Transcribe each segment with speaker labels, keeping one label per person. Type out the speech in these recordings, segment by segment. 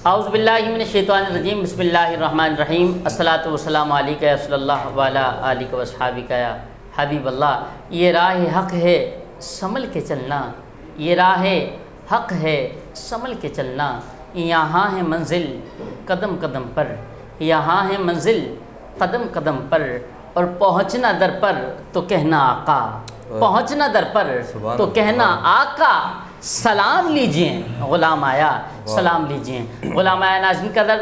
Speaker 1: اعوذ باللہ من الشیطان الرجیم، بسم اللہ الرحمن الرحیم، الصلاۃ والسلام علیکہ یا رسول اللہ وعلی آلہ واصحابہ یا حبیب اللہ۔ یہ راہ حق ہے سنبھل کے چلنا، یہ راہ حق ہے سنبھل کے چلنا، یہاں ہے منزل قدم قدم پر، یہاں ہے منزل قدم قدم پر، اور پہنچنا در پر تو کہنا آقا، پہنچنا در پر تو کہنا آقا، سلام لیجئے غلام آیا، سلام لیجئے غلام آیا۔ ناظرین قدر،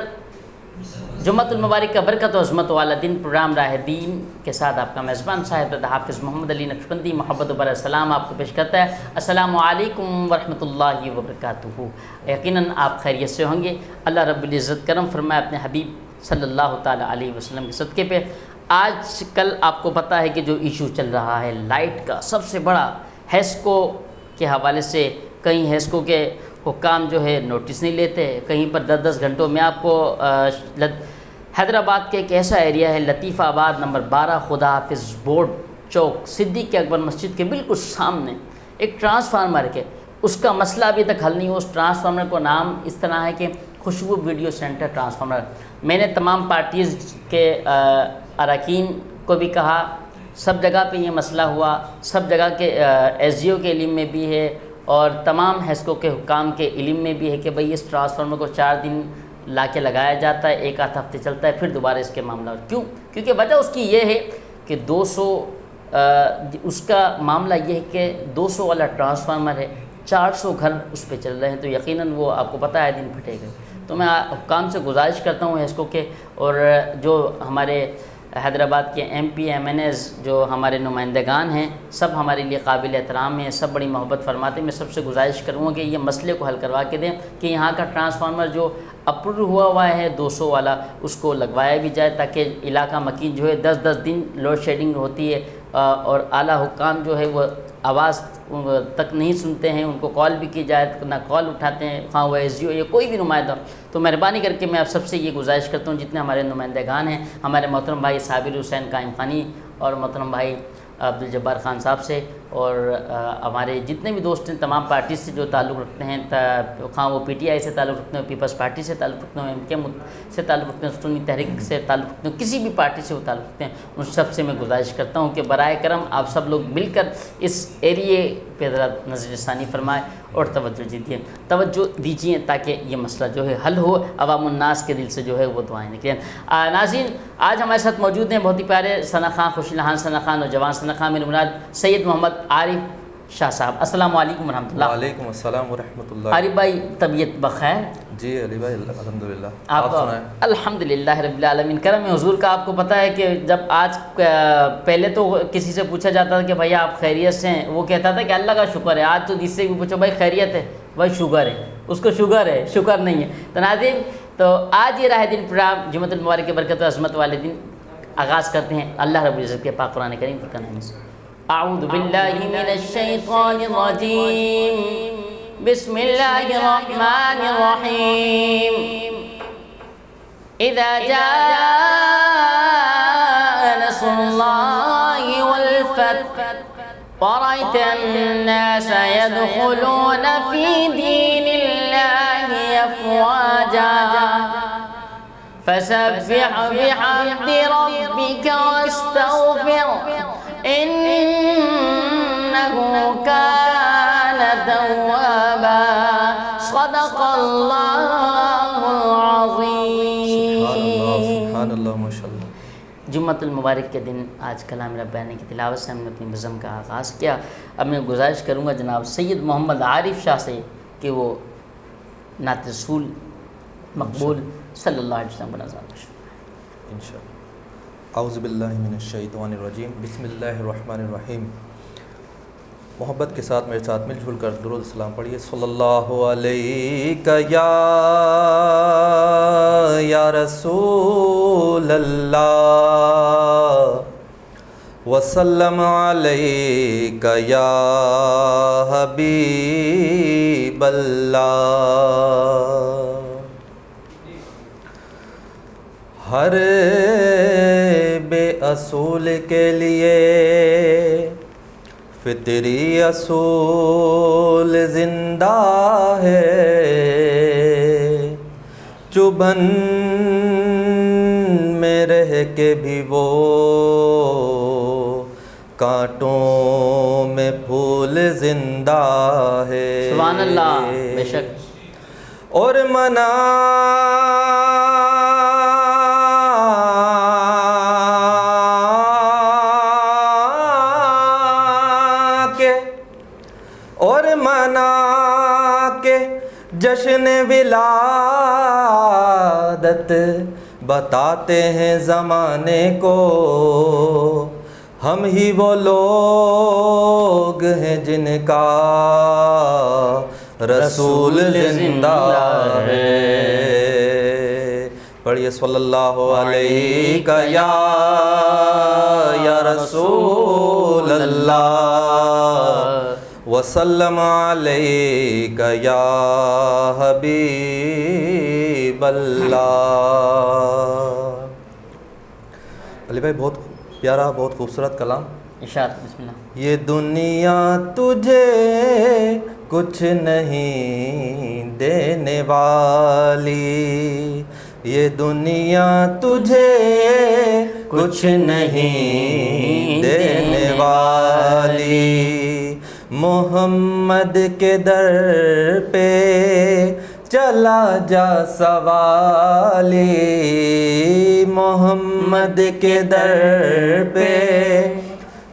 Speaker 1: جمعۃ المبارک کا برکت و عظمت والا دن، پروگرام راہ دین کے ساتھ آپ کا میزبان صاحب حافظ محمد علی نقشبندی محبت و برا سلام آپ کو پیش کرتا ہے۔ السلام علیکم ورحمۃ اللہ وبرکاتہ۔ یقیناً آپ خیریت سے ہوں گے، اللہ رب العزت کرم فرمائے اپنے حبیب صلی اللہ تعالیٰ علیہ وسلم کے صدقے پہ۔ آج کل آپ کو پتہ ہے کہ جو ایشو چل رہا ہے لائٹ کا، سب سے بڑا ہیسکو کے حوالے سے، کئی ہیسکو کے حکام جو ہے نوٹس نہیں لیتے، کہیں پر 10 گھنٹوں میں آپ کو حیدرآباد کے ایک ایسا ایریا ہے لطیف آباد نمبر 12 خدا حافظ بورڈ چوک صدیق اکبر مسجد کے بالکل سامنے ایک ٹرانسفارمر کے، اس کا مسئلہ ابھی تک حل نہیں ہوا۔ اس ٹرانسفارمر کو نام اس طرح ہے کہ خوشبو ویڈیو سینٹر ٹرانسفارمر۔ میں نے تمام پارٹیز کے اراکین کو بھی کہا، سب جگہ پہ یہ مسئلہ ہوا، سب جگہ کے ایس ڈی او کے علم میں بھی ہے اور تمام ہیسکو کے حکام کے علم میں بھی ہے کہ بھئی اس ٹرانسفارمر کو 4 دن لا کے لگایا جاتا ہے، 1 ہفتے چلتا ہے، پھر دوبارہ اس کے معاملہ۔ کیوں؟ کیونکہ وجہ اس کی یہ ہے کہ 200 اس کا معاملہ یہ ہے کہ 200 والا ٹرانسفارمر ہے، 400 گھر اس پہ چل رہے ہیں، تو یقیناً وہ آپ کو پتہ ہے دن پھٹے گئے۔ تو میں حکام سے گزارش کرتا ہوں ہیسکو کے، اور جو ہمارے حیدرآباد کے M P M N As جو ہمارے نمائندگان ہیں، سب ہمارے لیے قابل احترام ہیں، سب بڑی محبت فرماتے ہیں۔ میں سب سے گزارش کروں گا کہ یہ مسئلے کو حل کروا کے دیں کہ یہاں کا ٹرانسفارمر جو اپروو ہوا ہے 200 والا، اس کو لگوایا بھی جائے تاکہ علاقہ مکین جو ہے 10 دن لوڈ شیڈنگ ہوتی ہے اور اعلیٰ حکام جو ہے وہ آواز تک نہیں سنتے ہیں، ان کو کال بھی کی جائے نہ کال اٹھاتے ہیں، خواہ وہ ایس ڈی او یا کوئی بھی نمائندہ۔ تو مہربانی کر کے میں آپ سب سے یہ گزارش کرتا ہوں، جتنے ہمارے نمائندگان ہیں، ہمارے محترم بھائی صابر حسین قائم خانی اور محترم بھائی عبدالجبار خان صاحب سے، اور ہمارے جتنے بھی دوست ہیں تمام پارٹی سے جو تعلق رکھتے ہیں، خواہ وہ پی ٹی آئی سے تعلق رکھتے ہیں، پیپلز پارٹی سے تعلق رکھتے ہیں، ایم کے سے تعلق رکھتے ہیں، سنی تحریک سے تعلق رکھتے ہیں، کسی بھی پارٹی سے وہ تعلق رکھتے ہیں، ان سب سے میں گزارش کرتا ہوں کہ برائے کرم آپ سب لوگ مل کر اس ایریے پہ ذرا نظر ثانی فرمائیں اور توجہ دیجیے تاکہ یہ مسئلہ جو ہے حل ہو، عوام الناس کے دل سے جو ہے وہ دعائیں نکلیں۔ ناظرین، آج ہمارے ساتھ موجود ہیں بہت ہی پیارے ثنا خان، خوش نہان ثنا خان اور جوان ثنا خان، میرے مراد سید محمد عارف شاہ صاحب۔ السلام علیکم ورحمۃ اللہ۔
Speaker 2: وعلیکم السلام ورحمۃ اللہ۔
Speaker 1: عارف بھائی طبیعت بخیر؟
Speaker 2: جی علی بھائی الحمدللہ،
Speaker 1: آپ
Speaker 2: سنائیں؟
Speaker 1: الحمدللہ رب العالمین، کرم حضور کا۔ آپ کو پتہ ہے کہ جب آج پہلے تو کسی سے پوچھا جاتا تھا کہ بھائی آپ خیریت سے ہیں، وہ کہتا تھا کہ اللہ کا شکر ہے۔ آج تو جس سے بھی پوچھو بھائی خیریت ہے، بھائی شوگر ہے، اس کو شوگر ہے، شکر نہیں ہے۔ تو ناظرین، تو آج یہ راہ دین پروگرام جمعۃ المبارک کے برکت و عظمت والے دن آغاز کرتے ہیں اللہ رب العزت کے پاک قرآن کریم کے نام سے۔ اعوذ باللہ من الشیطان الرجیم، بسم اللہ الرحمن الرحیم۔ اذا جاء نصر اللہ والفتح ورأيت الناس يدخلون في دين الله أفواجا فسبح بحمد ربك واستغفره إنه كان توابا صدق الله العظيم۔
Speaker 2: سبحان اللہ، ماشاء اللہ۔
Speaker 1: جمعۃ المبارک کے دن آج کلام ربانی کی تلاوت سے ہم نے اپنی نظم کا آغاز کیا۔ اب میں گزارش کروں گا جناب سید محمد عارف شاہ سے کہ وہ نعت رسول مقبول صلی اللہ علیہ وسلم بنا
Speaker 2: انشاءاللہ۔ اعوذ باللہ من الشیطان الرجیم، بسم اللہ الرحمن الرحیم۔ محبت کے ساتھ میرے ساتھ مل جل کر درود السلام پڑھیے۔ صلی اللہ علیہ یا رسول اللہ وسلم علیک یا حبیب اللہ۔ ہر بے اصول کے لیے فطری اصول زندہ ہے، چبھن میں رہ کے بھی وہ کانٹوں میں پھول زندہ ہے.
Speaker 1: سبحان اللہ. بے شک.
Speaker 2: اور منا کے جشن ولادت بتاتے ہیں زمانے کو. ہم ہی وہ لوگ ہیں جن کا رسول زندہ ہے. پڑھیے صلی اللہ علیہ یا رسول اللہ وسلم علیک یا حبیب اللہ. علی بھائی بہت پیارا، بہت خوبصورت کلام.
Speaker 1: ارشاد. بسم اللہ.
Speaker 2: یہ دنیا تجھے کچھ نہیں دینے والی، یہ دنیا تجھے کچھ نہیں دینے والی. محمد کے در پہ چلا جا سوالی، محمد کے در پہ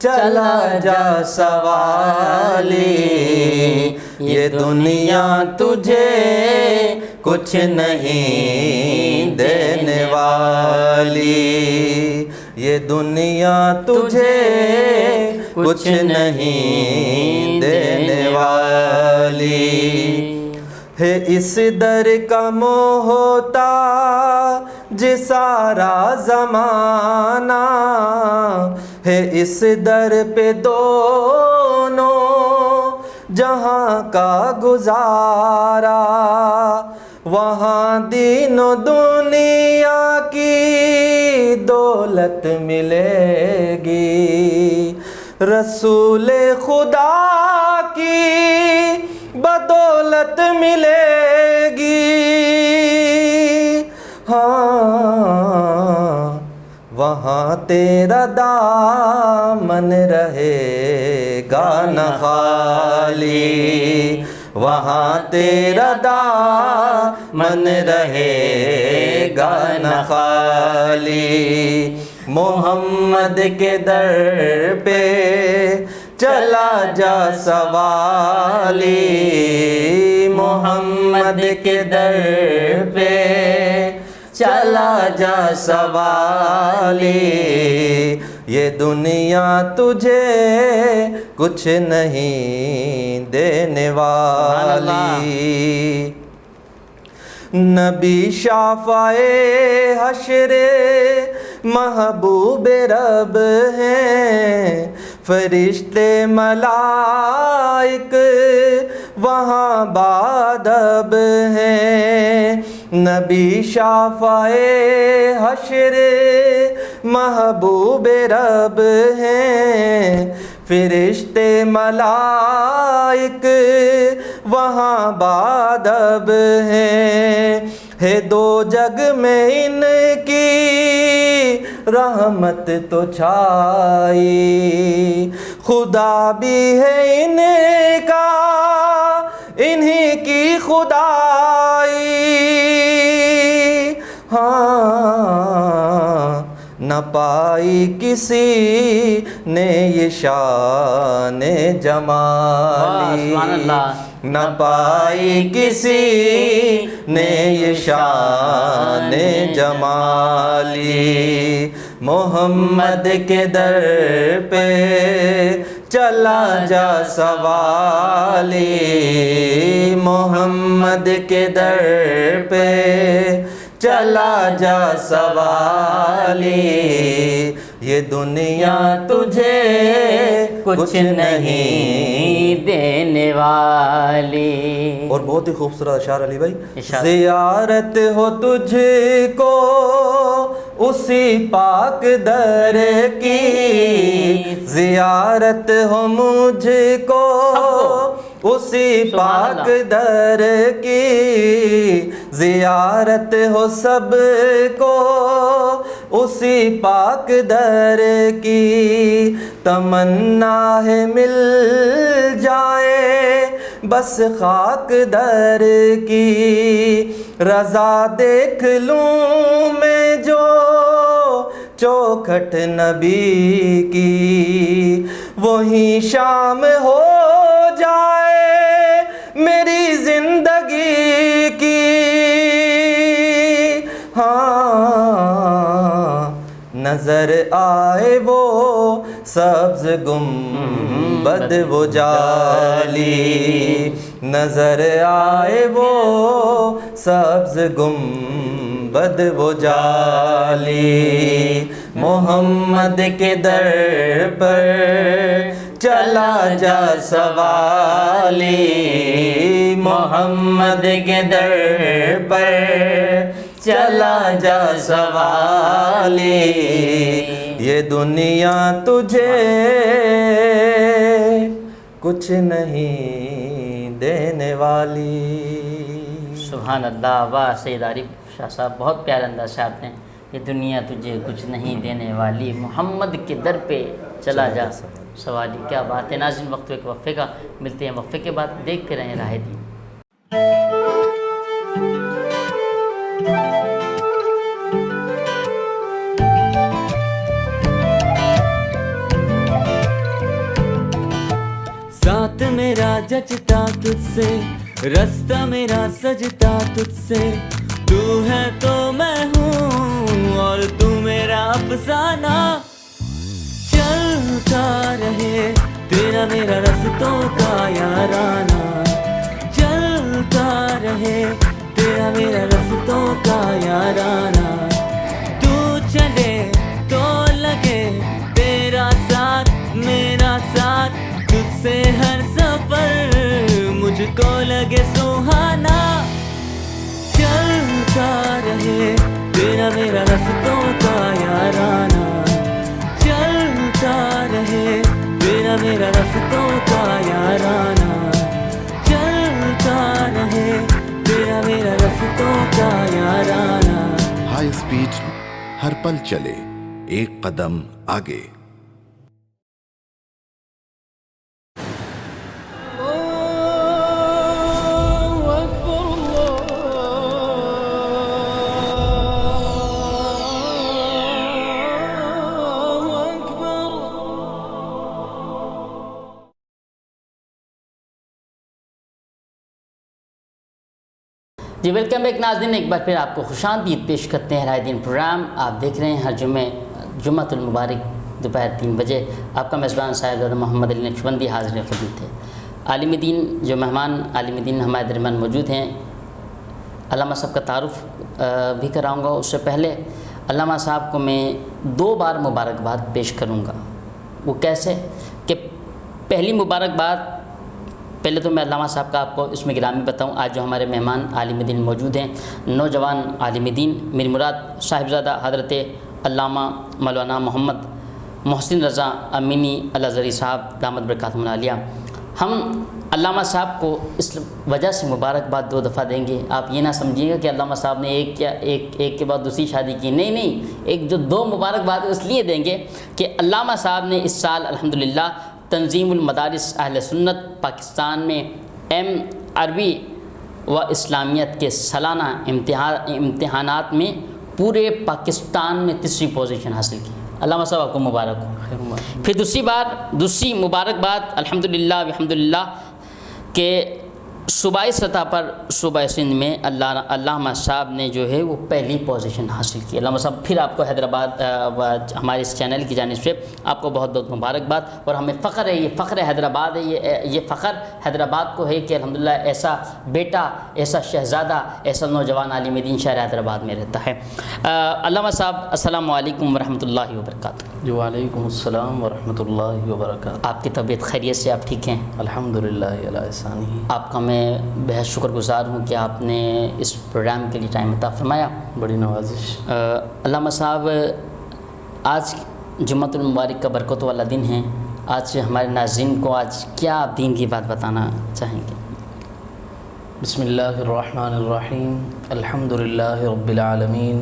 Speaker 2: چلا جا سوالی. یہ دنیا تجھے کچھ نہیں دینے والی، یہ دنیا تجھے کچھ نہیں دینے والی. ہے اس در کا موہتا سارا زمانہ، ہے اس در پہ دونوں جہاں کا گزارا. وہاں دین و دنیا کی دولت ملے گی، رسول خدا کی بدولت ملے گی. ہاں وہاں تیرا دامن رہے گا نہ خالی، وہاں تیرا دامن رہے گا نہ خالی. محمد کے در پہ چلا جا سوالی، محمد کے در پہ چلا جا سوالی. یہ دنیا تجھے کچھ نہیں دینے والی. نبی شافع حشر محبوب رب ہیں، فرشتے ملائک وہاں بادب ہیں. نبی شافع حشر محبوب رب ہیں، فرشتے ملائک وہاں بادب ہیں. ہے دو جگ میں ان کی رحمت تو چھائی، خدا بھی ہے ان کا انہی کی خدائی. ہاں نہ پائی کسی نے یہ شان جمالی، نہ پائی کسی نے یہ شان جمالی. محمد کے در پہ چلا جا سوالی، محمد کے در پہ چلا جا سوالی. یہ دنیا تجھے کچھ نہیں دینے والی. اور بہت ہی خوبصورت اشعار علی بھائی. زیارت ہو تجھ کو اسی پاک در کی، زیارت ہو مجھ کو اسی پاک در کی، زیارت ہو سب کو اسی پاک در کی، تمنا ہے مل جائے بس خاک در کی، رضا دیکھ لوں میں جو چوکھٹ نبی کی، وہی شام ہو جائے میری زندگی کی۔ ہاں نظر آئے وہ سبز گنبد وہ جالی، نظر آئے وہ سبز گنبد وہ جالی، محمد کے در پر چلا جا سوالی، محمد کے در پر چلا جا سوالی، یہ دنیا تجھے کچھ نہیں دینے والی۔
Speaker 1: سبحان اللہ، واہ سید عارف شاہ صاحب، بہت پیارا انداز سے آپ نے، یہ دنیا تجھے کچھ نہیں دینے والی، محمد کے در پہ چلا جا سوالی۔ کیا بات ہے ناظرین، وقت ایک وقفے کا، ملتے ہیں وقفے کے بعد، دیکھتے رہیں راہ دین۔
Speaker 3: ساتھ میرا جچتا تجھ سے، رستہ میرا سجتا تجھ سے، تو ہے تو میں ہوں اور تو میرا افسانہ، چلتا رہے تیرا میرا رستوں کا یارانہ، چلتا رہے تیرا میرا رستوں کا یارانہ، تو چلے تو لگے تیرا ساتھ میرا ساتھ، تجھ سے ہر سفر مجھ کو لگے سہانا، چلتا رہے تیرا میرا رستوں کا یارانہ، چلتا رہے تیرا میرا رستوں کا یارانہ، چلتا رہے تیرا میرا رستوں کا یارانہ۔
Speaker 4: ہائی اسپیڈ ہر پل چلے، ایک قدم آگے۔
Speaker 1: جی ویلکم بیک ناظرین، ایک بار پھر آپ کو خوش آمدید پیش کرتے ہیں راہ دین پروگرام۔ آپ دیکھ رہے ہیں ہر جمعۃ المبارک دوپہر 3 بجے آپ کا میزبان صاحبزادہ محمد علی نقشبندی حاضر خدمت ہے۔ عالم دین جو مہمان عالم دین ہمارے درمیان موجود ہیں، علامہ صاحب کا تعارف بھی کراؤں گا۔ اس سے پہلے علامہ صاحب کو میں 2 بار مبارکباد پیش کروں گا۔ وہ کیسے کہ پہلی مبارکباد، پہلے تو میں علامہ صاحب کا آپ کو اس میں گرامی بتاؤں۔ آج جو ہمارے مہمان عالم دین موجود ہیں، نوجوان عالم دین، میری مراد صاحبزادہ حضرت علامہ مولانا محمد محسن رضا امینی الازہری صاحب دامت برکاتہم العالیہ، ہم علامہ صاحب کو اس وجہ سے مبارکباد 2 دفعہ دیں گے۔ آپ یہ نہ سمجھیے گا کہ علامہ صاحب نے ایک کے بعد دوسری شادی کی، نہیں، ایک جو 2 مبارکباد اس لیے دیں گے کہ علامہ صاحب نے اس سال الحمدللہ تنظیم المدارس اہل سنت پاکستان میں عربی و اسلامیت کے سالانہ امتحانات میں پورے پاکستان میں 3ری پوزیشن حاصل کی۔ علامہ صاحب آپ کو مبارک ہو۔ پھر دوسری مبارکباد الحمدللہ بحمدللہ کہ صوبائی سطح پر صوبہ سندھ میں علامہ صاحب نے جو ہے وہ پہلی پوزیشن حاصل کی۔ علامہ صاحب پھر آپ کو حیدرآباد ہمارے اس چینل کی جانب سے آپ کو بہت بہت مبارکباد، اور ہمیں فخر ہے، یہ فخر حیدرآباد ہے، یہ فخر حیدرآباد کو ہے کہ الحمدللہ ایسا بیٹا، ایسا شہزادہ، ایسا نوجوان عالم دین شہر حیدرآباد میں رہتا ہے۔ علامہ صاحب السلام علیکم ورحمۃ اللہ وبرکاتہ۔
Speaker 5: جی وعلیکم السلام ورحمۃ اللہ وبرکاتہ۔
Speaker 1: آپ کی طبیعت خیریت سے؟ آپ ٹھیک ہیں؟
Speaker 5: الحمدللہ علی احسانہ۔
Speaker 1: آپ کا میں بہت شکر گزار ہوں کہ آپ نے اس پروگرام کے لیے ٹائم عطا فرمایا،
Speaker 5: بڑی نوازش۔
Speaker 1: علامہ صاحب آج جمعۃ المبارک کا برکت والا دن ہے، آج ہمارے ناظرین کو آج کیا آپ دین کی بات بتانا چاہیں گے؟
Speaker 5: بسم اللہ الرحمن الرحیم الحمد للہ رب العالمین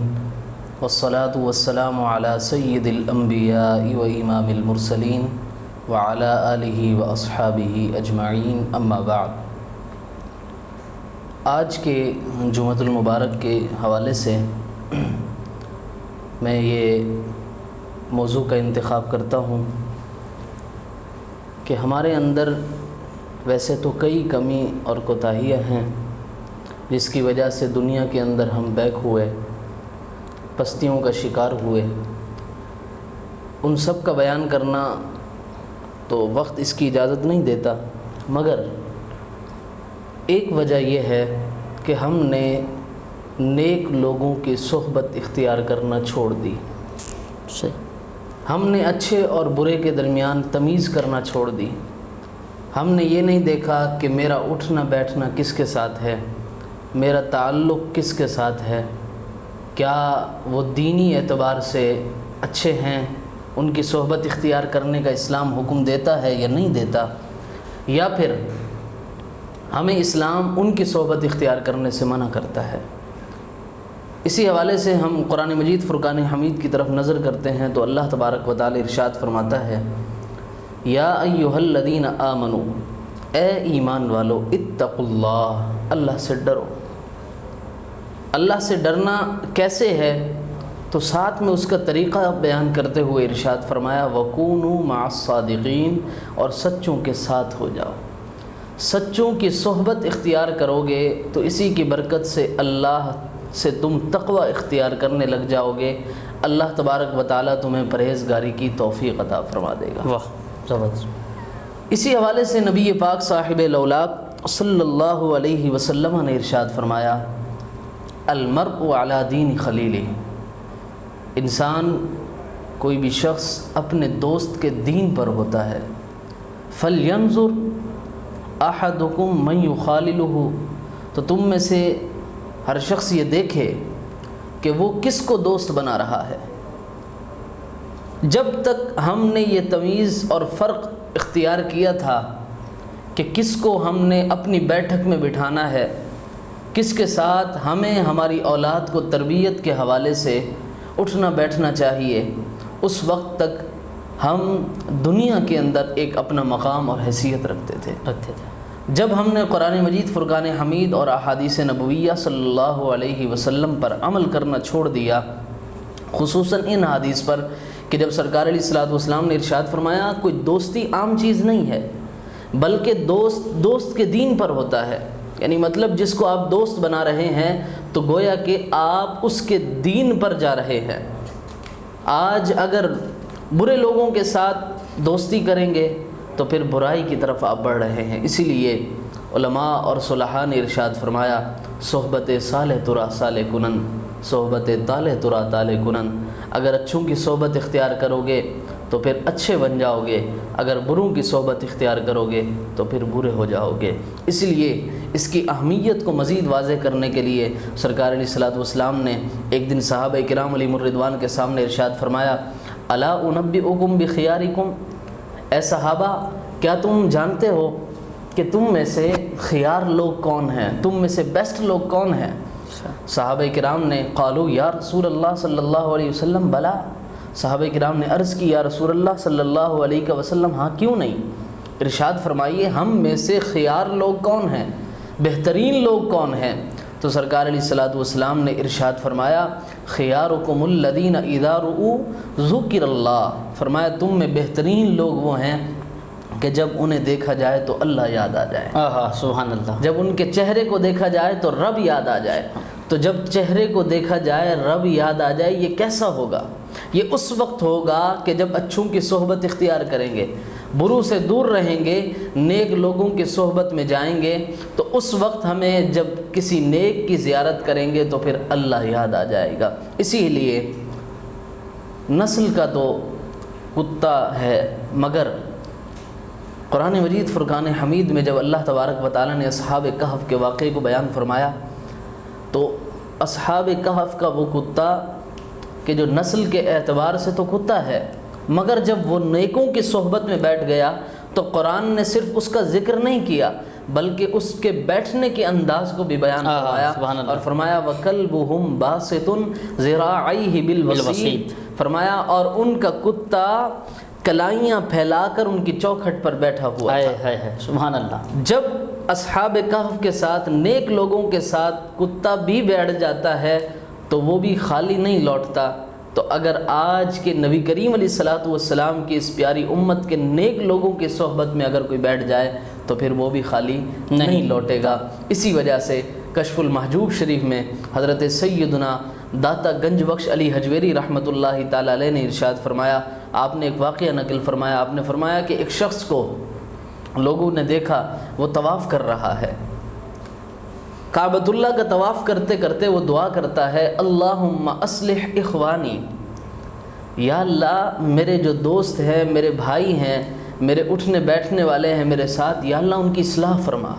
Speaker 5: والصلاة والسلام علی سید الانبیاء و امام المرسلین وعلی آلہ و اصحابہ اجمعین اما بعد۔ آج کے جمعۃ المبارک کے حوالے سے میں یہ موضوع کا انتخاب کرتا ہوں کہ ہمارے اندر ویسے تو کئی کمی اور کوتاہیاں ہیں جس کی وجہ سے دنیا کے اندر ہم بیک ہوئے، پستیوں کا شکار ہوئے۔ ان سب کا بیان کرنا تو وقت اس کی اجازت نہیں دیتا، مگر ایک وجہ یہ ہے کہ ہم نے نیک لوگوں کی صحبت اختیار کرنا چھوڑ دی۔ ہم نے اچھے اور برے کے درمیان تمیز کرنا چھوڑ دی۔ ہم نے یہ نہیں دیکھا کہ میرا اٹھنا بیٹھنا کس کے ساتھ ہے، میرا تعلق کس کے ساتھ ہے، کیا وہ دینی اعتبار سے اچھے ہیں، ان کی صحبت اختیار کرنے کا اسلام حکم دیتا ہے یا نہیں دیتا، یا پھر ہمیں اسلام ان کی صحبت اختیار کرنے سے منع کرتا ہے۔ اسی حوالے سے ہم قرآن مجید فرقان حمید کی طرف نظر کرتے ہیں تو اللہ تبارک و تعالی ارشاد فرماتا ہے، یا ایھا الذین آمنوا، اے ایمان والو، اتقوا اللہ، اللہ سے ڈرو۔ اللہ سے ڈرنا کیسے ہے تو ساتھ میں اس کا طریقہ بیان کرتے ہوئے ارشاد فرمایا، وَكُونُوا مَعَ الصَّادِقِينَ، اور سچوں کے ساتھ ہو جاؤ۔ سچوں کی صحبت اختیار کرو گے تو اسی کی برکت سے اللہ سے تم تقوی اختیار کرنے لگ جاؤ گے، اللہ تبارک و تعالیٰ تمہیں پرہیزگاری کی توفیق عطا فرما دے گا۔
Speaker 1: واہ زبردست۔
Speaker 5: اسی حوالے سے نبی پاک صاحب لولاک صلی اللہ علیہ وسلم نے ارشاد فرمایا، المرء علی دین خلیلہ، انسان کوئی بھی شخص اپنے دوست کے دین پر ہوتا ہے۔ فلینظر احدکم من یخاللہ، تو تم میں سے ہر شخص یہ دیکھے کہ وہ کس کو دوست بنا رہا ہے۔ جب تک ہم نے یہ تمیز اور فرق اختیار کیا تھا کہ کس کو ہم نے اپنی بیٹھک میں بٹھانا ہے، کس کے ساتھ ہمیں ہماری اولاد کو تربیت کے حوالے سے اٹھنا بیٹھنا چاہیے، اس وقت تک ہم دنیا کے اندر ایک اپنا مقام اور حیثیت رکھتے تھے۔ جب ہم نے قرآن مجید فرقان حمید اور احادیث نبویہ صلی اللہ علیہ وسلم پر عمل کرنا چھوڑ دیا، خصوصاً ان حدیث پر کہ جب سرکار علیہ الصلوۃ والسلام نے ارشاد فرمایا کوئی دوستی عام چیز نہیں ہے، بلکہ دوست کے دین پر ہوتا ہے، یعنی مطلب جس کو آپ دوست بنا رہے ہیں تو گویا کہ آپ اس کے دین پر جا رہے ہیں۔ آج اگر برے لوگوں کے ساتھ دوستی کریں گے تو پھر برائی کی طرف آپ بڑھ رہے ہیں۔ اسی لیے علماء اور صلحاء نے ارشاد فرمایا، صحبت صالح ترا صالح کنن، صحبت طالح ترا طالح کنن۔ اگر اچھوں کی صحبت اختیار کرو گے تو پھر اچھے بن جاؤ گے، اگر بروں کی صحبت اختیار کرو گے تو پھر برے ہو جاؤ گے۔ اس لیے اس کی اہمیت کو مزید واضح کرنے کے لیے سرکار علیہ الصلوۃ والسلام نے ایک دن صحابہ کرام علیہم الرضوان کے سامنے ارشاد فرمایا، الا انبئکم بخیارکم، اے صحابہ کیا تم جانتے ہو کہ تم میں سے خیار لوگ کون ہیں، تم میں سے بیسٹ لوگ کون ہیں؟ صحابہ کرام نے قالوا یا رسول اللہ صلی اللہ علیہ وسلم بلا، صحابہ کرام نے عرض کی یا رسول اللہ صلی اللہ علیہ وسلم ہاں کیوں نہیں؟ ارشاد فرمائیے ہم میں سے خیار لوگ کون ہیں، بہترین لوگ کون ہیں؟ تو سرکار علیہ الصلوۃ والسلام نے ارشاد فرمایا، خیارکم الذین اذا رؤوا ذکر اللہ، فرمایا تم میں بہترین لوگ وہ ہیں کہ جب انہیں دیکھا جائے تو اللہ یاد آ جائے۔
Speaker 1: سبحان اللہ۔
Speaker 5: جب ان کے چہرے کو دیکھا جائے تو رب یاد آ جائے۔ تو جب چہرے کو دیکھا جائے رب یاد آ جائے، یہ کیسا ہوگا؟ یہ اس وقت ہوگا کہ جب اچھوں کی صحبت اختیار کریں گے، بروں سے دور رہیں گے، نیک لوگوں کی صحبت میں جائیں گے، تو اس وقت ہمیں جب کسی نیک کی زیارت کریں گے تو پھر اللہ یاد آ جائے گا۔ اسی لیے نسل کا تو کتا ہے، مگر قرآن مجید فرقان حمید میں جب اللہ تبارک و تعالیٰ نے اصحاب کہف کے واقعے کو بیان فرمایا تو اصحاب کہف کا وہ کتا کہ جو نسل کے اعتبار سے تو کتا ہے، مگر جب وہ نیکوں کی صحبت میں بیٹھ گیا تو قرآن نے صرف اس کا ذکر نہیں کیا بلکہ اس کے بیٹھنے کے انداز کو بھی بیان فرمایا
Speaker 1: سبحان اللہ۔
Speaker 5: اور فرمایا وَكَلْبُهُمْ بَاسِطٌ ذِرَاعَيْهِ بِالْوَسِيطِ، فرمایا اور ان کا کتا کلائیاں پھیلا کر ان کی چوکھٹ پر بیٹھا ہوا تھا۔
Speaker 1: سبحان اللہ۔
Speaker 5: جب اصحاب کہف کے ساتھ نیک لوگوں کے ساتھ کتا بھی بیٹھ جاتا ہے تو وہ بھی خالی نہیں لوٹتا، تو اگر آج کے نبی کریم علیہ الصلاۃ والسلام کی اس پیاری امت کے نیک لوگوں کی صحبت میں اگر کوئی بیٹھ جائے تو پھر وہ بھی خالی نہیں لوٹے گا۔ اسی وجہ سے کشف المحجوب شریف میں حضرت سیدنا داتا گنج بخش علی حجویری رحمۃ اللہ تعالی علیہ نے ارشاد فرمایا، آپ نے ایک واقعہ نقل فرمایا، آپ نے فرمایا کہ ایک شخص کو لوگوں نے دیکھا وہ طواف کر رہا ہے، کعبۃ اللہ کا طواف کرتے کرتے وہ دعا کرتا ہے اللہم اصلح اخوانی، یا اللہ میرے جو دوست ہیں، میرے بھائی ہیں، میرے اٹھنے بیٹھنے والے ہیں میرے ساتھ، یا اللہ ان کی اصلاح فرما۔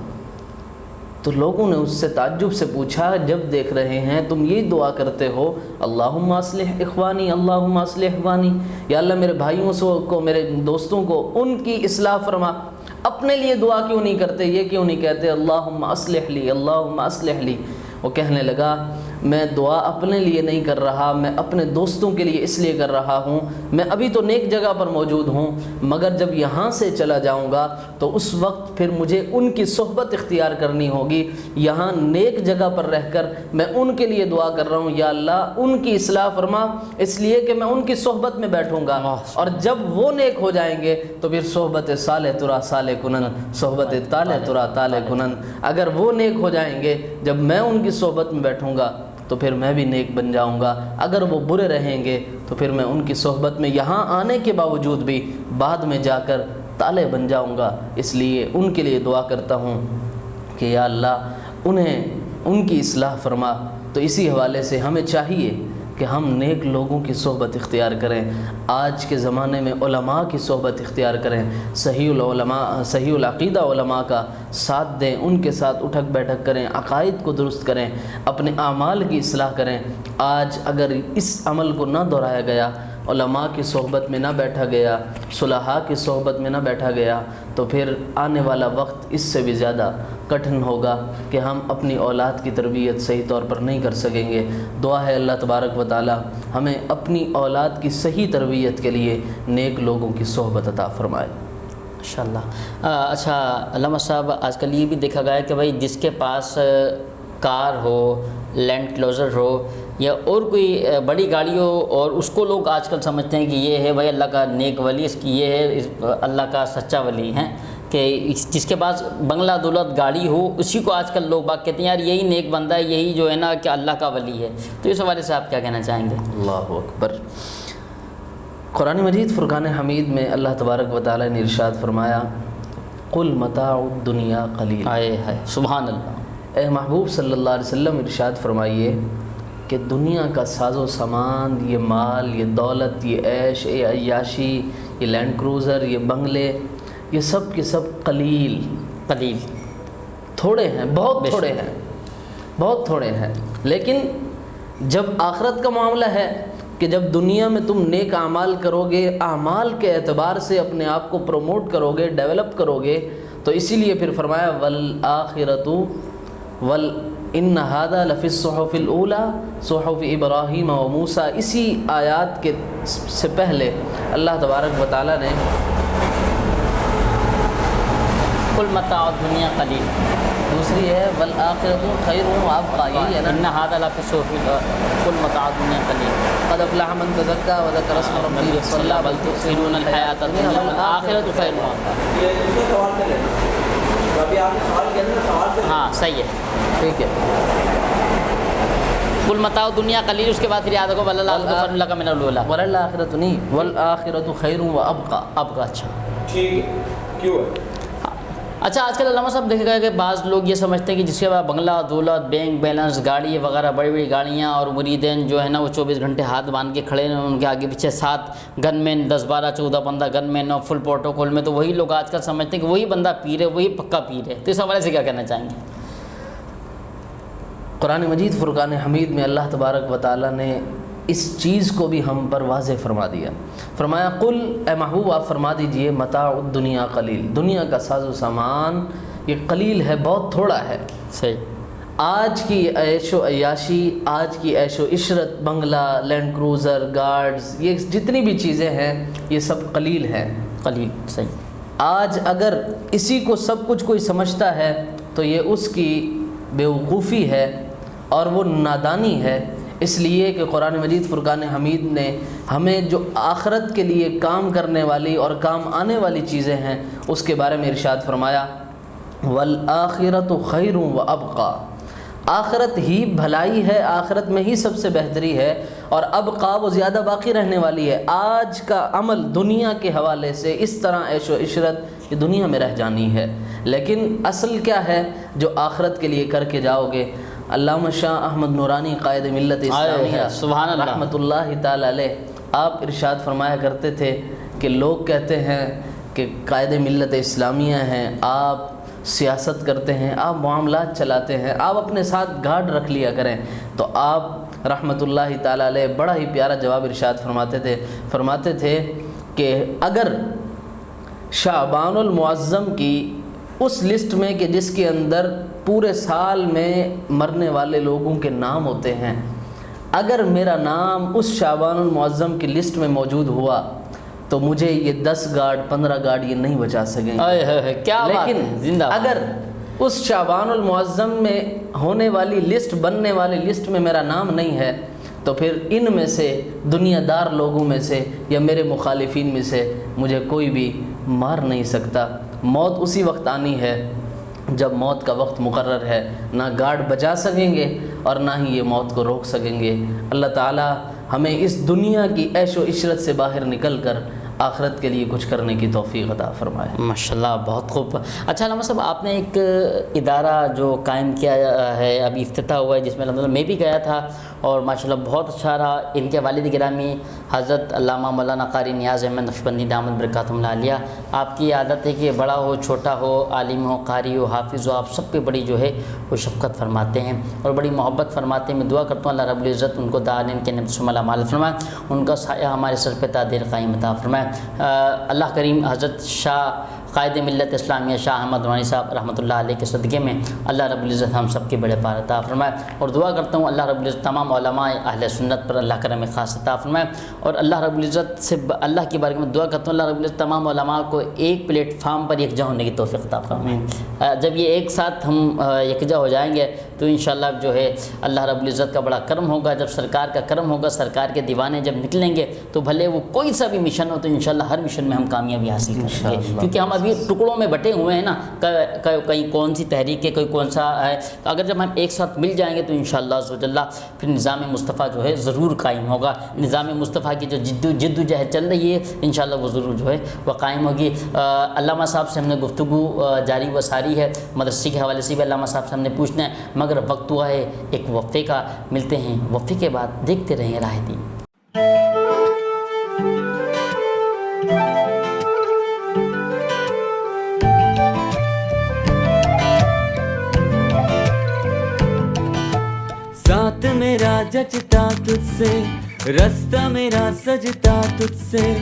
Speaker 5: تو لوگوں نے اس سے تعجب سے پوچھا، جب دیکھ رہے ہیں تم یہی دعا کرتے ہو اللہم اصلح اخوانی اللہم اصلح اخوانی، یا اللہ میرے بھائیوں کو، میرے دوستوں کو ان کی اصلاح فرما، اپنے لیے دعا کیوں نہیں کرتے؟ یہ کیوں نہیں کہتے اللہم اصلح لی اللہم اصلح لی؟ وہ کہنے لگا میں دعا اپنے لیے نہیں کر رہا، میں اپنے دوستوں کے لیے اس لیے کر رہا ہوں، میں ابھی تو نیک جگہ پر موجود ہوں، مگر جب یہاں سے چلا جاؤں گا تو اس وقت پھر مجھے ان کی صحبت اختیار کرنی ہوگی۔ یہاں نیک جگہ پر رہ کر میں ان کے لیے دعا کر رہا ہوں، یا اللہ ان کی اصلاح فرما، اس لیے کہ میں ان کی صحبت میں بیٹھوں گا، اور جب وہ نیک ہو جائیں گے تو پھر صحبت صالح ترا صالح کنن، صحبت طالح ترا طالح کنن۔ اگر وہ نیک ہو جائیں گے جب میں ان کی صحبت میں بیٹھوں گا تو پھر میں بھی نیک بن جاؤں گا، اگر وہ برے رہیں گے تو پھر میں ان کی صحبت میں یہاں آنے کے باوجود بھی بعد میں جا کر طالع بن جاؤں گا۔ اس لیے ان کے لیے دعا کرتا ہوں کہ یا اللہ انہیں ان کی اصلاح فرما۔ تو اسی حوالے سے ہمیں چاہیے کہ ہم نیک لوگوں کی صحبت اختیار کریں، آج کے زمانے میں علماء کی صحبت اختیار کریں، صحیح العلماء صحیح العقیدہ علماء کا ساتھ دیں، ان کے ساتھ اٹھک بیٹھک کریں، عقائد کو درست کریں، اپنے اعمال کی اصلاح کریں۔ آج اگر اس عمل کو نہ دہرایا گیا، علماء کی صحبت میں نہ بیٹھا گیا، صلحاء کی صحبت میں نہ بیٹھا گیا، تو پھر آنے والا وقت اس سے بھی زیادہ کٹھن ہوگا کہ ہم اپنی اولاد کی تربیت صحیح طور پر نہیں کر سکیں گے۔ دعا ہے اللہ تبارک و تعالی ہمیں اپنی اولاد کی صحیح تربیت کے لیے نیک لوگوں کی صحبت عطا فرمائے۔
Speaker 1: ماشاءاللہ۔ اچھا علامہ صاحب، آج کل یہ بھی دیکھا گیا ہے کہ بھائی جس کے پاس کار ہو، لینڈ کلوزر ہو یا اور کوئی بڑی گاڑی ہو، اور اس کو لوگ آج کل سمجھتے ہیں کہ یہ ہے بھائی اللہ کا نیک ولی، اس کی یہ ہے اللہ کا سچا ولی ہے، کہ جس کے پاس بنگلہ دولت گاڑی ہو اسی کو آج کل لوگ باگ کہتے ہیں یار یہی نیک بندہ ہے، یہی جو ہے نا کہ اللہ کا ولی ہے۔ تو اس حوالے سے آپ کیا کہنا چاہیں گے؟
Speaker 5: اللہ اکبر۔ قرآن مجید فرقان حمید میں اللہ تبارک و تعالی نے ارشاد فرمایا قل متاع الدنیا قلیل۔
Speaker 1: آئے ہے سبحان اللہ۔
Speaker 5: اے محبوب صلی اللہ علیہ وسلم ارشاد فرمائیے کہ دنیا کا ساز و سامان، یہ مال، یہ دولت، یہ عیش، یہ عیاشی، یہ لینڈ کروزر، یہ بنگلے، یہ سب کے سب قلیل تھوڑے ہیں، بہت تھوڑے ہیں، بہت تھوڑے ہیں۔ لیکن جب آخرت کا معاملہ ہے کہ جب دنیا میں تم نیک اعمال کرو گے، اعمال کے اعتبار سے اپنے آپ کو پروموٹ کرو گے، ڈیولپ کرو گے، تو اسی لیے پھر فرمایا والآخرۃ ان ھذا لفی الصحف الاولی صحف ابراہیم و موسیٰ۔ اسی آیات کے سے پہلے اللہ تبارک و تعالی نے
Speaker 1: قل متاع الدنیا قلیل،
Speaker 5: دوسری ہے والآخرۃ خیر و ابقیٰ، یہی ہے نا،
Speaker 1: ان ھذا لفی الصحف قل متاع الدنیا قلیل
Speaker 5: قد افلح من تزکیٰ وذکر اسم ربہ
Speaker 1: وصلی بل تؤثرون الحیاۃ الدنیا والآخرۃ خیر و ابقیٰ۔ ہاں صحیح ہے،
Speaker 5: ٹھیک ہے۔
Speaker 1: قل متاع الدنیا قلیل، اس کے بعد پھر یاد رکھو وللآخرۃ خیر لک من الاولی،
Speaker 5: والآخرۃ نہیں، والآخرۃ خیر و ابقیٰ۔
Speaker 1: اب کا اچھا
Speaker 6: ٹھیک ہے، کیوں ہے؟
Speaker 1: اچھا آج کل علامہ صاحب دیکھا گیا کہ بعض لوگ یہ سمجھتے ہیں کہ جس کے بعد بنگلہ دولت، بینک بیلنس، گاڑی وغیرہ، بڑی بڑی گاڑیاں، اور مریدین جو ہے نا وہ 24 گھنٹے ہاتھ باندھ کے کھڑے ہیں، ان کے آگے پیچھے 7 گن مین، 10 12 14 15 گن مین اور فل پروٹوکول میں، تو وہی لوگ آج کل سمجھتے ہیں کہ وہی بندہ پیر ہے، وہی پکا پیر ہے۔ تو اس حوالے سے کیا کہنا چاہیں گے؟
Speaker 5: قرآن مجید فرقان حمید میں اللہ تبارک و تعالی نے اس چیز کو بھی ہم پر واضح فرما دیا۔ فرمایا قل، اے محبوب آپ فرما دیجئے متاع الدنیا قلیل، دنیا کا ساز و سامان یہ قلیل ہے، بہت تھوڑا ہے۔
Speaker 1: صحیح۔
Speaker 5: آج کی عیش و عیاشی، آج کی عیش و عشرت، بنگلہ، لینڈ کروزر، گارڈز، یہ جتنی بھی چیزیں ہیں یہ سب قلیل ہیں۔
Speaker 1: قلیل، صحیح۔
Speaker 5: آج اگر اسی کو سب کچھ کوئی سمجھتا ہے تو یہ اس کی بیوقوفی ہے اور وہ نادانی ہے، اس لیے کہ قرآن مجید فرقان حمید نے ہمیں جو آخرت کے لیے کام کرنے والی اور کام آنے والی چیزیں ہیں اس کے بارے میں ارشاد فرمایا، وَالْآخِرَةُ خَيْرٌ وَأَبْقَىٰ، آخرت ہی بھلائی ہے، آخرت میں ہی سب سے بہتری ہے، اور ابقا وہ زیادہ باقی رہنے والی ہے۔ آج کا عمل دنیا کے حوالے سے اس طرح عیش و عشرت یہ دنیا میں رہ جانی ہے، لیکن اصل کیا ہے جو آخرت کے لیے کر کے جاؤ گے۔ علامہ شاہ احمد نورانی قائد ملت اسلامیہ
Speaker 1: سبحان اللہ
Speaker 5: رحمۃ اللہ تعالی علیہ، آپ ارشاد فرمایا کرتے تھے کہ لوگ کہتے ہیں کہ قائد ملت اسلامیہ ہیں، آپ سیاست کرتے ہیں، آپ معاملات چلاتے ہیں، آپ اپنے ساتھ گارڈ رکھ لیا کریں، تو آپ رحمۃ اللہ تعالی علیہ بڑا ہی پیارا جواب ارشاد فرماتے تھے کہ اگر شعبان المعظم کی اس لسٹ میں کہ جس کے اندر پورے سال میں مرنے والے لوگوں کے نام ہوتے ہیں، اگر میرا نام اس شعبان المعظم کی لسٹ میں موجود ہوا تو مجھے یہ 10 گارڈ 15 گارڈ یہ نہیں بچا سکیں گے۔
Speaker 1: کیا بات ہے،
Speaker 5: لیکن
Speaker 1: زندہ باد۔
Speaker 5: اگر اس شعبان المعظم میں ہونے والی لسٹ، بننے والی لسٹ میں میرا نام نہیں ہے تو پھر ان میں سے دنیا دار لوگوں میں سے یا میرے مخالفین میں سے مجھے کوئی بھی مار نہیں سکتا۔ موت اسی وقت آنی ہے جب موت کا وقت مقرر ہے، نہ گارڈ بچا سکیں گے اور نہ ہی یہ موت کو روک سکیں گے۔ اللہ تعالی ہمیں اس دنیا کی عیش و عشرت سے باہر نکل کر آخرت کے لیے کچھ کرنے کی توفیق عطا فرمائے۔
Speaker 1: ماشاءاللہ، بہت خوب۔ اچھا علامہ صاحب، آپ نے ایک ادارہ جو قائم کیا ہے، ابھی افتتاح ہوا ہے، جس میں الحمدللہ میں بھی گیا تھا اور ماشاءاللہ بہت اچھا رہا۔ ان کے والد گرامی حضرت علامہ مولانا قاری نیاز احمد نقشبندی دامت برکاتہم العالیہ، آپ کی عادت ہے کہ بڑا ہو چھوٹا ہو، عالم ہو قاری ہو حافظ ہو، آپ سب پہ بڑی جو ہے وہ شفقت فرماتے ہیں اور بڑی محبت فرماتے ہیں۔ میں دعا کرتا ہوں اللہ رب العزت ان کو دارین کے نعمت سے مالا فرمائے، ان کا سایہ ہمارے سر پہ تا دیر قائم عطا فرمائے۔ اللہ کریم حضرت شاہ قائد ملت اسلامیہ شاہ احمد نورانی صاحب رحمۃ اللہ علیہ کے صدقے میں اللہ رب العزت ہم سب کے بڑے پار عطا فرمائے، اور دعا کرتا ہوں اللہ رب العزت تمام علماء اہل سنت پر اللہ کرم خاص عطا فرمائے، اور اللہ رب العزت سے اللہ کے بارے میں دعا کرتا ہوں اللہ رب العزت تمام علماء کو ایک پلیٹ فارم پر یکجا ہونے کی توفیق عطا فرمائے۔ جب یہ ایک ساتھ ہم یکجا ہو جائیں گے تو انشاءاللہ جو ہے اللہ رب العزت کا بڑا کرم ہوگا۔ جب سرکار کا کرم ہوگا، سرکار کے دیوانے جب نکلیں گے تو بھلے وہ کوئی سا بھی مشن ہو تو انشاءاللہ ہر مشن میں ہم کامیابی حاصل کریں گے، کیونکہ ہم ابھی ٹکڑوں میں بٹے ہوئے ہیں نا، کہیں کون سی تحریک ہے، کوئی کون سا ہے۔ اگر جب ہم ایک ساتھ مل جائیں گے تو انشاءاللہ عز و جل پھر نظام مصطفیٰ جو ہے ضرور قائم ہوگا۔ نظام مصطفیٰ کی جو جد و جہد چل رہی ہے انشاءاللہ وہ ضرور جو ہے وہ قائم ہوگی۔ علامہ صاحب سے ہم نے گفتگو جاری و ساری ہے، مدرسے کے حوالے سے بھی علامہ صاحب سے ہم نے پوچھنا ہے، مگر وقت ہوا ہے ایک وقفے کا، ملتے ہیں وقفے کے بعد، دیکھتے رہیں راہ دین۔
Speaker 3: ساتھ میرا جچتا تجھ سے، رستہ میرا سجتا تجھ سے،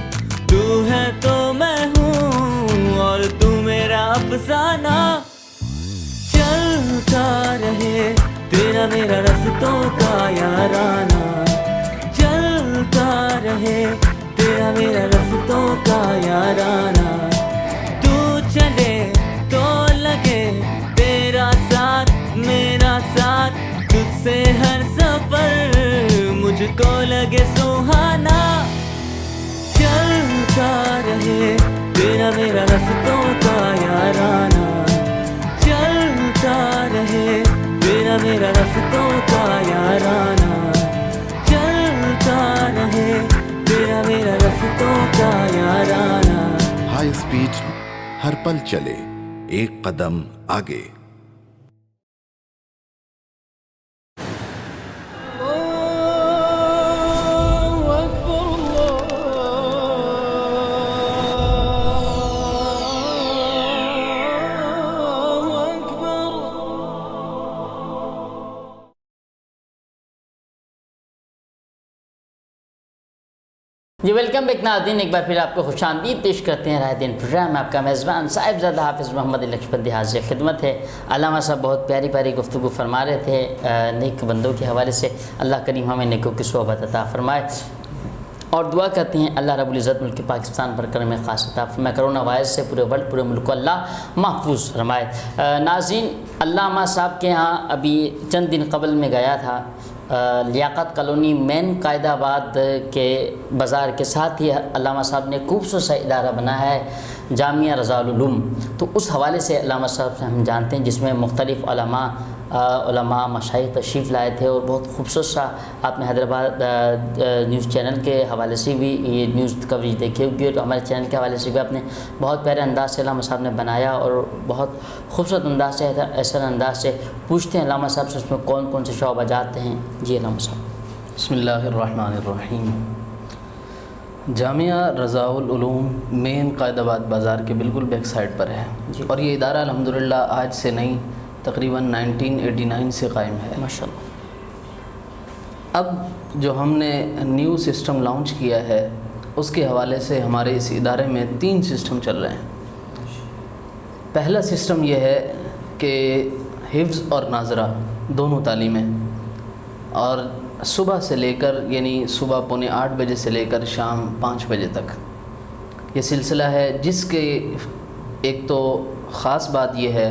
Speaker 3: تو ہے تو میں ہوں اور تو میرا افسانہ، چلتا رہے تیرا میرا رستوں کا یارانہ، چلتا رہے تیرا میرا رستوں کا یارانہ، تو چلے تو لگے تیرا ساتھ میرا ساتھ، تجھ سے ہر سفر مجھ کو لگے سہانا، چلتا رہے تیرا میرا رستوں کا یارانہ، چلتا رہے تیرا میرا رستوں کا یارانہ، چلتا رہے تیرا میرا رستوں کا یارانہ۔
Speaker 4: ہائی اسپیڈ ہر پل چلے، ایک قدم آگے۔
Speaker 1: جی ویلکم بیک ناظرین، ایک بار پھر آپ کو خوش آمدید پیش کرتے ہیں رائے دین پروگرام میں۔ آپ کا میزبان صاحبزادہ حافظ محمد لکشپندی حاضر خدمت ہے۔ علامہ صاحب بہت پیاری پیاری گفتگو فرما رہے تھے نیک بندوں کے حوالے سے۔ اللہ کریم ہمیں نیکوں کی صحبت عطا فرمائے اور دعا کرتے ہیں اللہ رب العزت ملک پاکستان پر کرم خاص عطا فرمائے، کرونا وائرس سے پورے ورلڈ پورے ملک کو اللہ محفوظ فرمائے۔ ناظرین، علامہ صاحب کے ہاں ابھی چند دن قبل میں گیا تھا، لیاقت کالونی مین قائد آباد کے بازار کے ساتھ ہی علامہ صاحب نے خوبصورت سا ادارہ بنا ہے جامعہ رضا العلوم، تو اس حوالے سے علامہ صاحب سے ہم جانتے ہیں، جس میں مختلف علماء مشائخ تشریف لائے تھے اور بہت خوبصورت سا آپ نے حیدرآباد نیوز چینل کے حوالے سے بھی یہ نیوز کوریج دیکھی ہوگی اور ہمارے چینل کے حوالے سے بھی آپ نے بہت پیارے انداز سے علامہ صاحب نے بنایا اور بہت خوبصورت انداز سے ایسا انداز سے پوچھتے ہیں علامہ صاحب سے اس میں کون کون سے شعبہ جاتے ہیں۔ جی علامہ صاحب۔
Speaker 5: بسم اللہ الرحمن الرحیم۔ جامعہ رضا العلوم مین قائد آباد بازار کے بالکل بیک سائڈ پر ہے اور یہ ادارہ الحمدللہ آج سے نہیں تقریباً 1989 سے قائم ہے
Speaker 1: ماشاءاللہ۔
Speaker 5: اب جو ہم نے نیو سسٹم لانچ کیا ہے اس کے حوالے سے ہمارے اس ادارے میں 3 سسٹم چل رہے ہیں۔ پہلا سسٹم یہ ہے کہ حفظ اور ناظرہ دونوں تعلیمیں، اور صبح سے لے کر یعنی صبح 7:45 بجے سے لے کر شام 5 بجے تک یہ سلسلہ ہے، جس کے ایک تو خاص بات یہ ہے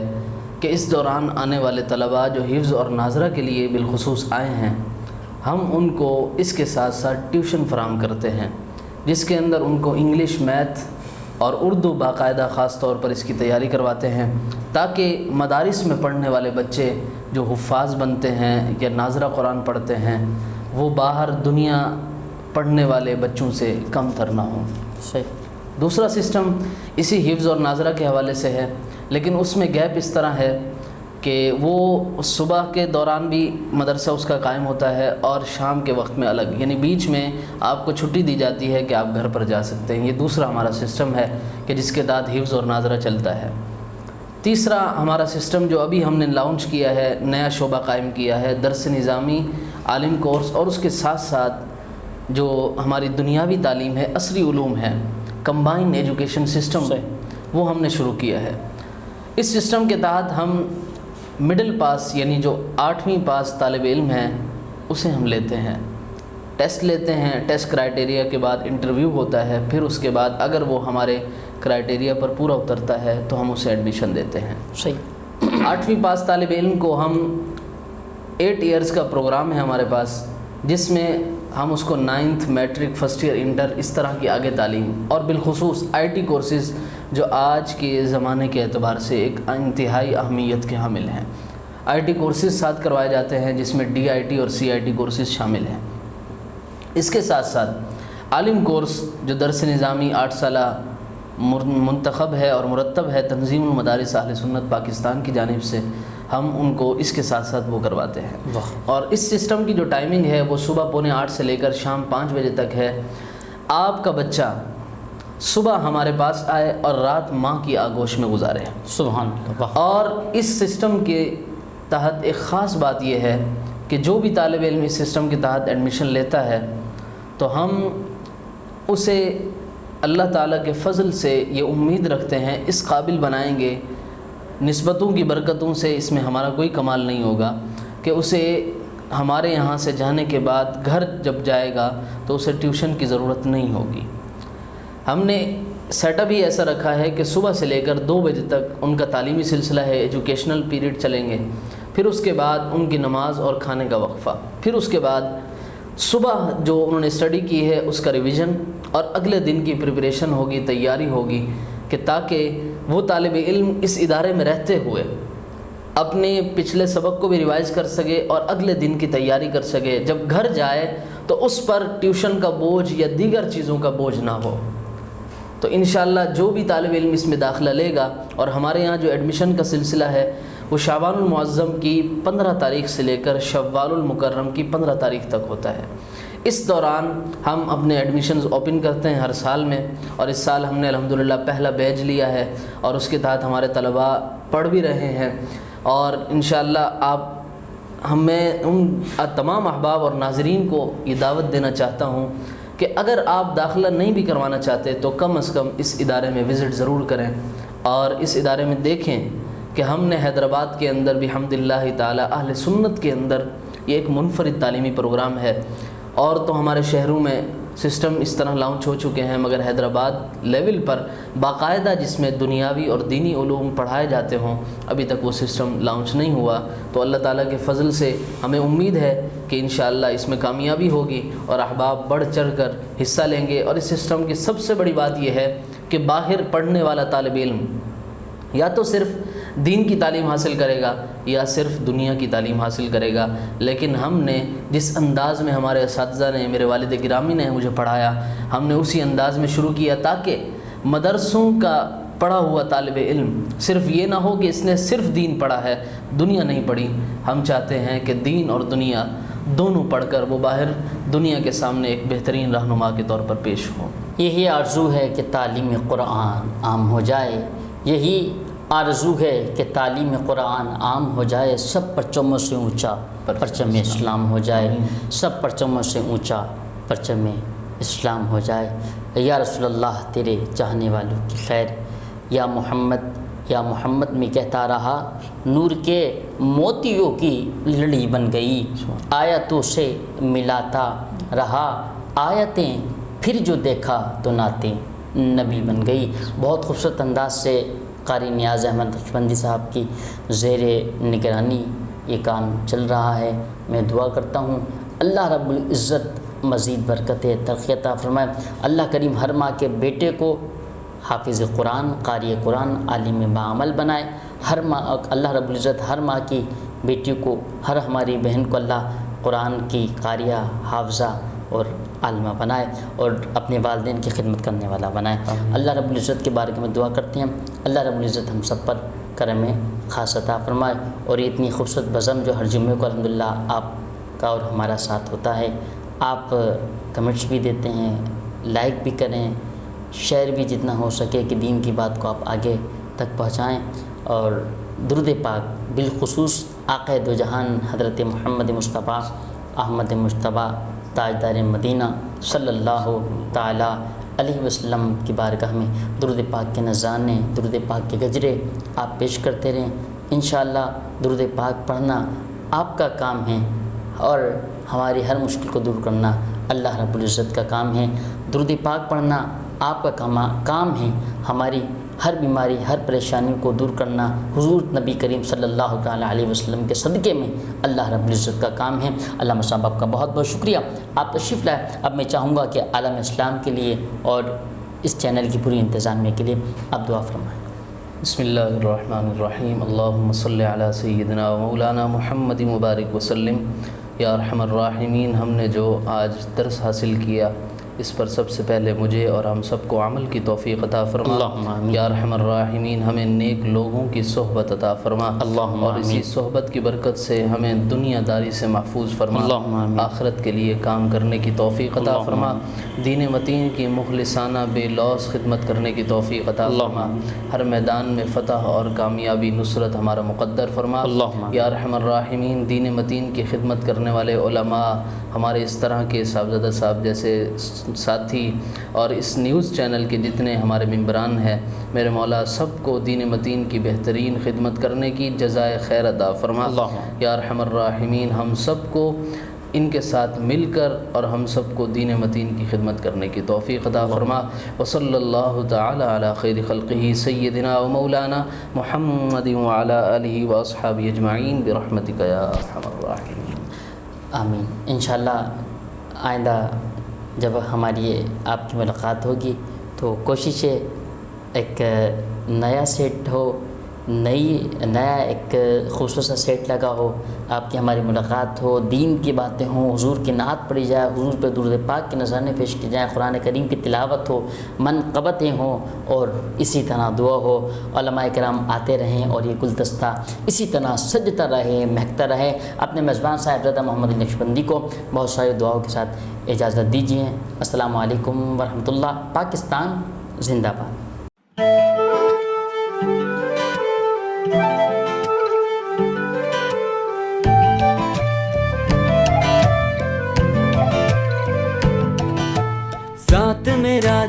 Speaker 5: کہ اس دوران آنے والے طلباء جو حفظ اور ناظرہ کے لیے بالخصوص آئے ہیں، ہم ان کو اس کے ساتھ ساتھ ٹیوشن فراہم کرتے ہیں، جس کے اندر ان کو انگلش، میتھ اور اردو باقاعدہ خاص طور پر اس کی تیاری کرواتے ہیں، تاکہ مدارس میں پڑھنے والے بچے جو حفاظ بنتے ہیں یا ناظرہ قرآن پڑھتے ہیں وہ باہر دنیا پڑھنے والے بچوں سے کم تر نہ ہوں۔
Speaker 1: صحیح۔
Speaker 5: دوسرا سسٹم اسی حفظ اور ناظرہ کے حوالے سے ہے، لیکن اس میں گیپ اس طرح ہے کہ وہ صبح کے دوران بھی مدرسہ اس کا قائم ہوتا ہے اور شام کے وقت میں الگ، یعنی بیچ میں آپ کو چھٹی دی جاتی ہے کہ آپ گھر پر جا سکتے ہیں۔ یہ دوسرا ہمارا سسٹم ہے کہ جس کے تحت حفظ اور ناظرہ چلتا ہے۔ تیسرا ہمارا سسٹم جو ابھی ہم نے لانچ کیا ہے، نیا شعبہ قائم کیا ہے، درس نظامی عالم کورس، اور اس کے ساتھ ساتھ جو ہماری دنیاوی تعلیم ہے، عصری علوم ہے، کمبائن ایجوکیشن سسٹم، وہ ہم نے شروع کیا ہے۔ اس سسٹم کے تحت ہم مڈل پاس یعنی جو 8ویں پاس طالب علم ہیں اسے ہم لیتے ہیں، ٹیسٹ لیتے ہیں، ٹیسٹ کرائٹیریا کے بعد انٹرویو ہوتا ہے، پھر اس کے بعد اگر وہ ہمارے کرائٹیریا پر پورا اترتا ہے تو ہم اسے ایڈمیشن دیتے ہیں۔
Speaker 1: صحیح۔
Speaker 5: 8ویں پاس طالب علم کو ہم 8 ایئرز کا پروگرام ہے ہمارے پاس، جس میں ہم اس کو 9th matric, first year inter, اس طرح کی آگے تعلیم اور بالخصوص IT کورسز جو آج کے زمانے کے اعتبار سے ایک انتہائی اہمیت کے حامل ہیں، IT کورسز ساتھ کروائے جاتے ہیں، جس میں DIT اور CIT کورسز شامل ہیں۔ اس کے ساتھ ساتھ عالم کورس جو درس نظامی 8 سالہ منتخب ہے اور مرتب ہے تنظیم المدارس اہل سنت پاکستان کی جانب سے، ہم ان کو اس کے ساتھ ساتھ وہ کرواتے ہیں۔ اور اس سسٹم کی جو ٹائمنگ ہے وہ صبح 7:45 سے لے کر شام 5 بجے تک ہے۔ آپ کا بچہ صبح ہمارے پاس آئے اور رات ماں کی آغوش میں گزارے۔
Speaker 1: سبحان اللہ۔
Speaker 5: اور اس سسٹم کے تحت ایک خاص بات یہ ہے کہ جو بھی طالب علم اس سسٹم کے تحت ایڈمیشن لیتا ہے تو ہم اسے اللہ تعالیٰ کے فضل سے یہ امید رکھتے ہیں اس قابل بنائیں گے، نسبتوں کی برکتوں سے اس میں ہمارا کوئی کمال نہیں ہوگا، کہ اسے ہمارے یہاں سے جانے کے بعد گھر جب جائے گا تو اسے ٹیوشن کی ضرورت نہیں ہوگی۔ ہم نے سیٹ اپ ہی ایسا رکھا ہے کہ صبح سے لے کر 2 بجے تک ان کا تعلیمی سلسلہ ہے، ایجوکیشنل پیریڈ چلیں گے، پھر اس کے بعد ان کی نماز اور کھانے کا وقفہ، پھر اس کے بعد صبح جو انہوں نے اسٹڈی کی ہے اس کا ریویژن اور اگلے دن کی پریپریشن ہوگی، تیاری ہوگی، کہ تاکہ وہ طالب علم اس ادارے میں رہتے ہوئے اپنے پچھلے سبق کو بھی ریوائز کر سکے اور اگلے دن کی تیاری کر سکے، جب گھر جائے تو اس پر ٹیوشن کا بوجھ یا دیگر چیزوں کا بوجھ نہ ہو۔ تو انشاءاللہ جو بھی طالب علم اس میں داخلہ لے گا، اور ہمارے یہاں جو ایڈمیشن کا سلسلہ ہے وہ شعبان المعظم کی 15 تاریخ سے لے کر شوال المکرم کی 15 تاریخ تک ہوتا ہے۔ اس دوران ہم اپنے ایڈمیشنز اوپن کرتے ہیں ہر سال میں، اور اس سال ہم نے الحمدللہ پہلا بیچ لیا ہے اور اس کے تحت ہمارے طلباء پڑھ بھی رہے ہیں، اور انشاءاللہ میں ان تمام احباب اور ناظرین کو یہ دعوت دینا چاہتا ہوں کہ اگر آپ داخلہ نہیں بھی کروانا چاہتے تو کم از کم اس ادارے میں وزٹ ضرور کریں اور اس ادارے میں دیکھیں کہ ہم نے حیدرآباد کے اندر بھی الحمدللہ تعالی اہل سنت کے اندر یہ ایک منفرد تعلیمی پروگرام ہے. اور تو ہمارے شہروں میں سسٹم اس طرح لانچ ہو چکے ہیں، مگر حیدرآباد لیول پر باقاعدہ جس میں دنیاوی اور دینی علوم پڑھائے جاتے ہوں ابھی تک وہ سسٹم لانچ نہیں ہوا. تو اللہ تعالیٰ کے فضل سے ہمیں امید ہے کہ انشاءاللہ اس میں کامیابی ہوگی اور احباب بڑھ چڑھ کر حصہ لیں گے. اور اس سسٹم کی سب سے بڑی بات یہ ہے کہ باہر پڑھنے والا طالب علم یا تو صرف دین کی تعلیم حاصل کرے گا یا صرف دنیا کی تعلیم حاصل کرے گا، لیکن ہم نے جس انداز میں ہمارے اساتذہ نے، میرے والد گرامی نے مجھے پڑھایا، ہم نے اسی انداز میں شروع کیا تاکہ مدرسوں کا پڑھا ہوا طالب علم صرف یہ نہ ہو کہ اس نے صرف دین پڑھا ہے، دنیا نہیں پڑھی. ہم چاہتے ہیں کہ دین اور دنیا دونوں پڑھ کر وہ باہر دنیا کے سامنے ایک بہترین رہنما کے طور پر پیش ہوں.
Speaker 1: یہی آرزو ہے کہ تعلیم قرآن عام ہو جائے، یہی آرزو ہے کہ تعلیم قرآن عام ہو جائے، سب پرچموں سے اونچا پرچم اسلام ہو جائے، سب پرچموں سے اونچا پرچم اسلام ہو جائے. یا رسول اللہ تیرے چاہنے والوں کی خیر، یا محمد میں کہتا رہا، نور کے موتیوں کی لڑی بن گئی، آیتوں سے ملاتا رہا آیتیں، پھر جو دیکھا تو نعتیں نبی بن گئی. بہت خوبصورت انداز سے قاری نیاز احمد نقشبندی صاحب کی زیر نگرانی یہ کام چل رہا ہے. میں دعا کرتا ہوں اللہ رب العزت مزید برکت ترقی عطا فرمائے. اللہ کریم ہر ماں کے بیٹے کو حافظ قرآن، قاری قرآن، عالم بعمل بنائے. ہر ماں اللہ رب العزت ہر ماں کی بیٹی کو، ہر ہماری بہن کو اللہ قرآن کی قاریہ، حافظہ اور عالمہ بنائے اور اپنے والدین کی خدمت کرنے والا بنائے. اللہ رب العزت کے بارے میں دعا کرتے ہیں اللہ رب العزت ہم سب پر کرم خاص عطا فرمائے. اور یہ اتنی خوبصورت بزم جو ہر جمعے کو الحمدللہ آپ کا اور ہمارا ساتھ ہوتا ہے، آپ کمنٹس بھی دیتے ہیں، لائک بھی کریں، شیئر بھی جتنا ہو سکے کہ دین کی بات کو آپ آگے تک پہنچائیں. اور درود پاک بالخصوص آقا دو جہان حضرت محمد مصطفیٰ احمد مجتبیٰ تاجدار مدینہ صلی اللہ تعالیٰ علیہ وسلم کی بارگاہ میں درود پاک کے نذرانے، درود پاک کے گجرے آپ پیش کرتے رہیں. انشاءاللہ درود پاک پڑھنا آپ کا کام ہے اور ہماری ہر مشکل کو دور کرنا اللہ رب العزت کا کام ہے. درود پاک پڑھنا آپ کا کام ہے، ہماری ہر بیماری، ہر پریشانی کو دور کرنا حضور نبی کریم صلی اللہ تعالیٰ علیہ وسلم کے صدقے میں اللہ رب العزت کا کام ہے. علامہ صاحب آپ کا بہت بہت شکریہ، آپ تشریف لائے. اب میں چاہوں گا کہ عالم اسلام کے لیے اور اس چینل کی پوری انتظامیہ کے لیے آپ دعا فرمائیں.
Speaker 5: بسم اللہ الرحمن الرحیم. اللہم صلی علی سیدنا و مولانا محمد مبارک وسلم. یا ارحم الراحمین، ہم نے جو آج درس حاصل کیا اس پر سب سے پہلے مجھے اور ہم سب کو عمل کی توفیق عطا فرما.
Speaker 1: اللہم آمین.
Speaker 5: یا ارحم الراحمین، ہمیں نیک لوگوں کی صحبت عطا فرما.
Speaker 1: اللہم
Speaker 5: اور اسی
Speaker 1: آمین.
Speaker 5: صحبت کی برکت سے ہمیں دنیا داری سے محفوظ فرما.
Speaker 1: اللہم آمین.
Speaker 5: آخرت کے لیے کام کرنے کی توفیق عطا
Speaker 1: اللہم
Speaker 5: فرما. دین متین کی مخلصانہ بے لوث خدمت کرنے کی توفیق عطا فرما. ہر میدان میں فتح اور کامیابی نصرت ہمارا مقدر فرما.
Speaker 1: اللہم آمین.
Speaker 5: یا ارحم الراحمین، دین متین کی خدمت کرنے والے علماء، ہمارے اس طرح کے صاحبزادہ صاحب جیسے ساتھی اور اس نیوز چینل کے جتنے ہمارے ممبران ہیں، میرے مولا سب کو دین متین کی بہترین خدمت کرنے کی جزائے خیر عطا فرما. یا ارحم الراحمین، ہم سب کو ان کے ساتھ مل کر اور ہم سب کو دین متین کی خدمت کرنے کی توفیق عطا فرما. وصلی اللہ تعالی علی خیر خلقہ سیدنا و مولانا محمد وعلی آلہ واصحابہ اجمعین برحمتک یا ارحم الراحمین.
Speaker 1: آمین. انشاءاللہ آئندہ جب ہماری آپ کی ملاقات ہوگی تو کوشش ہے ایک نیا سیٹ ہو، نیا ایک خوبصورت سا سیٹ لگا ہو، آپ کی ہماری ملاقات ہو، دین کی باتیں ہوں، حضور کی نعت پڑھی جائے، حضور پہ درود پاک کے نذرانے پیش کی جائیں، قرآن کریم کی تلاوت ہو، منقبتیں ہوں اور اسی طرح دعا ہو. علماء کرام آتے رہیں اور یہ گلدستہ اسی طرح سجتا رہے، مہکتا رہے. اپنے میزبان صاحبزادہ محمد نقشبندی کو بہت ساری دعاؤں کے ساتھ اجازت دیجیے. السلام علیکم ورحمۃ اللہ. پاکستان زندہ باد.